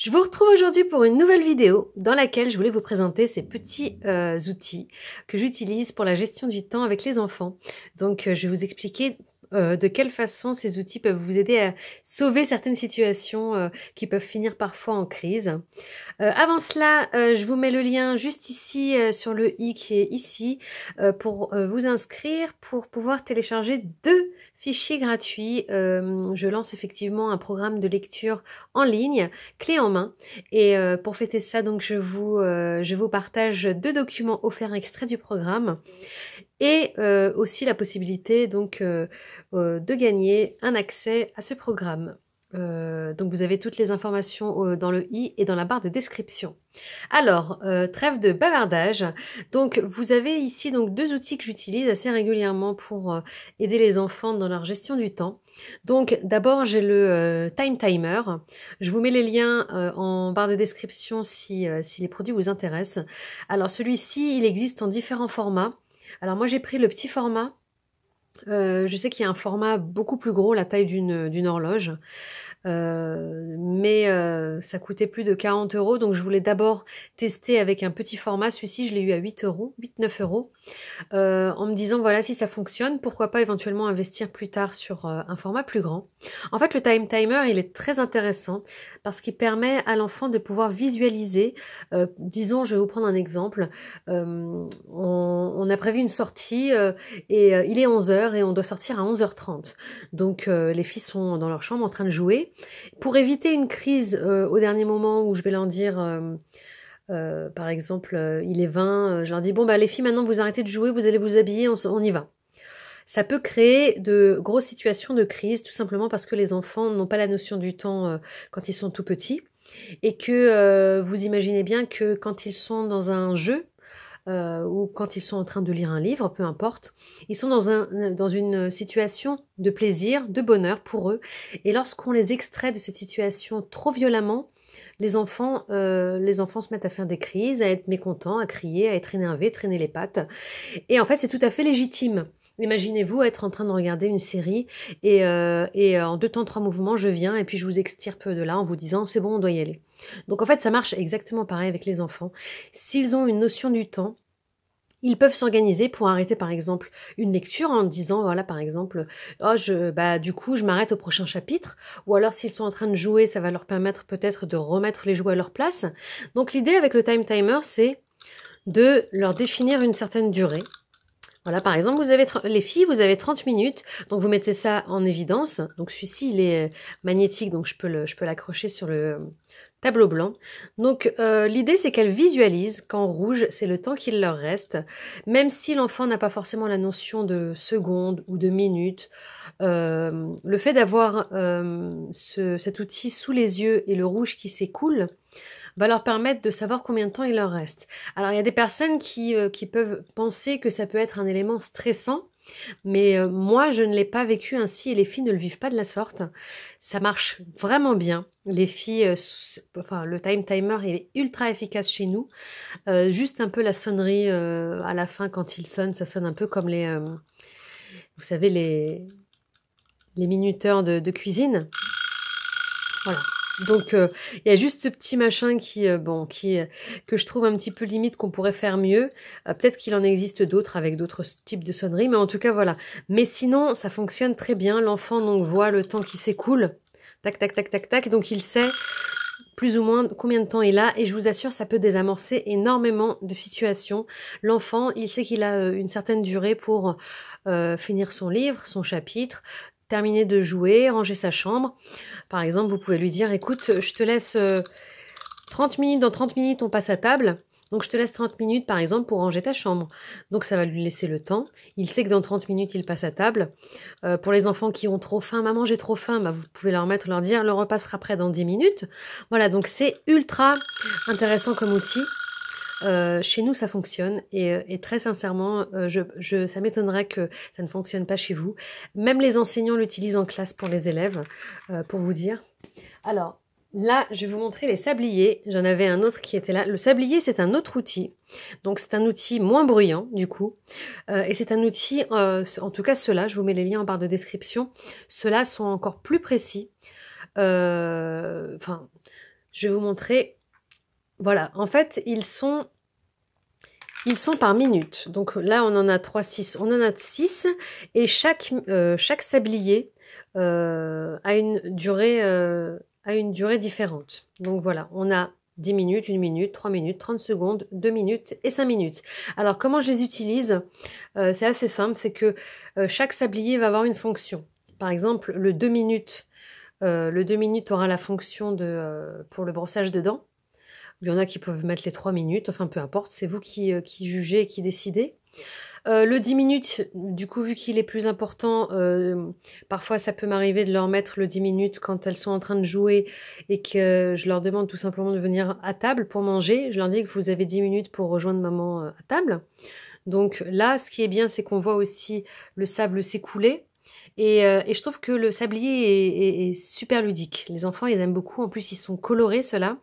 Je vous retrouve aujourd'hui pour une nouvelle vidéo dans laquelle je voulais vous présenter ces petits outils que j'utilise pour la gestion du temps avec les enfants. Donc je vais vous expliquer de quelle façon ces outils peuvent vous aider à sauver certaines situations qui peuvent finir parfois en crise. Avant cela, je vous mets le lien juste ici sur le i qui est ici pour vous inscrire pour pouvoir télécharger 2 fichiers gratuits. Je lance effectivement un programme de lecture en ligne, clé en main. Et pour fêter ça, donc je vous partage 2 documents offerts extraits du programme et aussi la possibilité donc de gagner un accès à ce programme. Donc vous avez toutes les informations dans le i et dans la barre de description. Alors, trêve de bavardage. Donc vous avez ici donc 2 outils que j'utilise assez régulièrement pour aider les enfants dans leur gestion du temps. Donc d'abord j'ai le Time Timer. Je vous mets les liens en barre de description si les produits vous intéressent. Alors celui-ci, il existe en différents formats. Alors moi j'ai pris le petit format. Je sais qu'il y a un format beaucoup plus gros, la taille d'une horloge. Mais ça coûtait plus de 40 €, donc je voulais d'abord tester avec un petit format. Celui-ci, je l'ai eu à 8 €, 8-9 €, en me disant, voilà, si ça fonctionne, pourquoi pas éventuellement investir plus tard sur un format plus grand. En fait, le Time Timer, il est très intéressant parce qu'il permet à l'enfant de pouvoir visualiser. Disons, je vais vous prendre un exemple. On a prévu une sortie et il est 11 h et on doit sortir à 11 h 30. Donc, les filles sont dans leur chambre en train de jouer. Pour éviter une crise au dernier moment où je vais leur dire, par exemple, il est 20, je leur dis, bon, bah les filles, maintenant vous arrêtez de jouer, vous allez vous habiller, on y va. Ça peut créer de grosses situations de crise, tout simplement parce que les enfants n'ont pas la notion du temps quand ils sont tout petits. Et que vous imaginez bien que quand ils sont dans un jeu, ou quand ils sont en train de lire un livre, peu importe, ils sont dans une situation de plaisir, de bonheur pour eux. Et lorsqu'on les extrait de cette situation trop violemment, les enfants se mettent à faire des crises, à être mécontents, à crier, à être énervés, traîner les pattes. Et en fait, c'est tout à fait légitime. Imaginez-vous être en train de regarder une série et en 2 temps 3 mouvements, je viens et puis je vous extirpe de là en vous disant c'est bon, on doit y aller. Donc en fait, ça marche exactement pareil avec les enfants. S'ils ont une notion du temps, ils peuvent s'organiser pour arrêter par exemple une lecture en disant voilà par exemple oh du coup je m'arrête au prochain chapitre, ou alors s'ils sont en train de jouer, ça va leur permettre peut-être de remettre les jouets à leur place. Donc l'idée avec le time timer, c'est de leur définir une certaine durée. Voilà, par exemple, les filles, vous avez 30 minutes, donc vous mettez ça en évidence. Donc celui-ci, il est magnétique, donc je peux l'accrocher sur le tableau blanc. Donc l'idée, c'est qu'elles visualisent qu'en rouge, c'est le temps qu'il leur reste, même si l'enfant n'a pas forcément la notion de secondes ou de minutes. Le fait d'avoir cet outil sous les yeux et le rouge qui s'écoule va leur permettre de savoir combien de temps il leur reste. Alors, il y a des personnes qui peuvent penser que ça peut être un élément stressant, mais moi, je ne l'ai pas vécu ainsi et les filles ne le vivent pas de la sorte. Ça marche vraiment bien. Les filles, le time timer est ultra efficace chez nous. Juste un peu la sonnerie à la fin quand il sonne, ça sonne un peu comme vous savez, les minuteurs de cuisine. Voilà. Donc, il y a juste ce petit machin que je trouve un petit peu limite, qu'on pourrait faire mieux. Peut-être qu'il en existe d'autres avec d'autres types de sonneries, mais en tout cas, voilà. Mais sinon, ça fonctionne très bien. L'enfant, donc, voit le temps qui s'écoule. Tac, tac, tac, tac, tac. Donc, il sait plus ou moins combien de temps il a. Et je vous assure, ça peut désamorcer énormément de situations. L'enfant, il sait qu'il a une certaine durée pour finir son livre, son chapitre, terminer de jouer, ranger sa chambre. Par exemple, vous pouvez lui dire, écoute, je te laisse 30 minutes, dans 30 minutes, on passe à table. Donc, je te laisse 30 minutes, par exemple, pour ranger ta chambre. Donc, ça va lui laisser le temps. Il sait que dans 30 minutes, il passe à table. Pour les enfants qui ont trop faim, maman, j'ai trop faim, bah, vous pouvez leur dire, le repas sera prêt dans 10 minutes. Voilà, donc c'est ultra intéressant comme outil. Chez nous, ça fonctionne et très sincèrement, ça m'étonnerait que ça ne fonctionne pas chez vous. Même les enseignants l'utilisent en classe pour les élèves, pour vous dire. Alors, là, je vais vous montrer les sabliers. J'en avais un autre qui était là. Le sablier, c'est un autre outil. Donc, c'est un outil moins bruyant, du coup. Et c'est un outil, en tout cas ceux-là, je vous mets les liens en barre de description. Ceux-là sont encore plus précis. Je vais vous montrer. Voilà, en fait, ils sont par minute. Donc là, on en a 3, 6. On en a 6 et chaque sablier a une durée différente. Donc voilà, on a 10 minutes, 1 minute, 3 minutes, 30 secondes, 2 minutes et 5 minutes. Alors comment je les utilise? C'est assez simple, c'est que chaque sablier va avoir une fonction. Par exemple, le 2 minutes aura la fonction pour le brossage de dents. Il y en a qui peuvent mettre les 3 minutes, enfin peu importe, c'est vous qui jugez et qui décidez. Le 10 minutes, du coup, vu qu'il est plus important, parfois ça peut m'arriver de leur mettre le 10 minutes quand elles sont en train de jouer et que je leur demande tout simplement de venir à table pour manger. Je leur dis que vous avez 10 minutes pour rejoindre maman à table. Donc là, ce qui est bien, c'est qu'on voit aussi le sable s'écouler. Et je trouve que le sablier est super ludique. Les enfants, ils aiment beaucoup. En plus, ils sont colorés, ceux-là.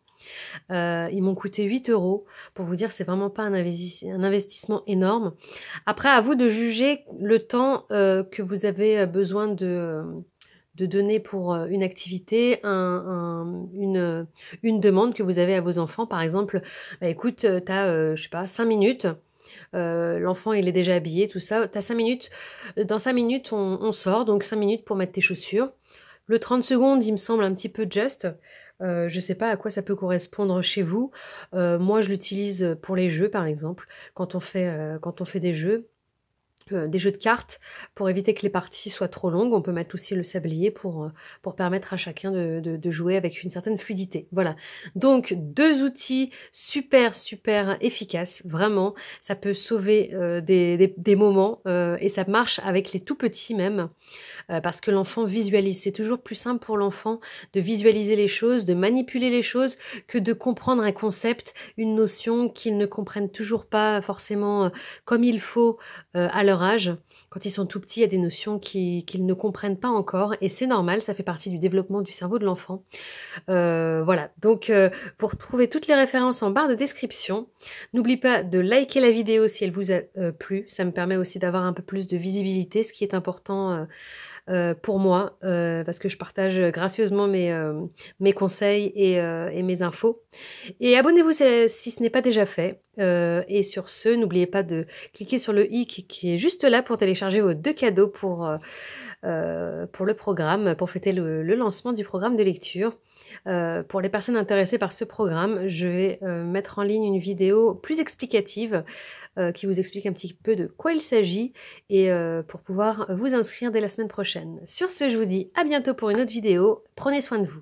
Ils m'ont coûté 8 euros. Pour vous dire, c'est vraiment pas un investissement énorme. Après, à vous de juger le temps que vous avez besoin de donner pour une activité, une demande que vous avez à vos enfants. Par exemple, bah, écoute, tu as, je sais pas, 5 minutes. L'enfant il est déjà habillé, tout ça. T'as 5 minutes. Dans 5 minutes, on sort, donc 5 minutes pour mettre tes chaussures. Le 30 secondes, il me semble un petit peu juste. Je ne sais pas à quoi ça peut correspondre chez vous. Moi, je l'utilise pour les jeux, par exemple, quand on fait des jeux de cartes, pour éviter que les parties soient trop longues. On peut mettre aussi le sablier pour permettre à chacun de jouer avec une certaine fluidité. Voilà, donc 2 outils super efficaces, vraiment. Ça peut sauver des moments et ça marche avec les tout petits même. Parce que l'enfant visualise. C'est toujours plus simple pour l'enfant de visualiser les choses, de manipuler les choses, que de comprendre un concept, une notion qu'ils ne comprennent toujours pas forcément comme il faut à leur âge. Quand ils sont tout petits, il y a des notions qu'ils ne comprennent pas encore et c'est normal, ça fait partie du développement du cerveau de l'enfant. Voilà, donc vous retrouvez toutes les références en barre de description. N'oubliez pas de liker la vidéo si elle vous a plu, ça me permet aussi d'avoir un peu plus de visibilité, ce qui est important pour moi, parce que je partage gracieusement mes conseils et mes infos. Et abonnez-vous si ce n'est pas déjà fait. Et sur ce, n'oubliez pas de cliquer sur le i qui est juste là pour télécharger vos 2 cadeaux pour le programme, pour fêter le lancement du programme de lecture. Pour les personnes intéressées par ce programme, je vais mettre en ligne une vidéo plus explicative qui vous explique un petit peu de quoi il s'agit et pour pouvoir vous inscrire dès la semaine prochaine. Sur ce, je vous dis à bientôt pour une autre vidéo. Prenez soin de vous.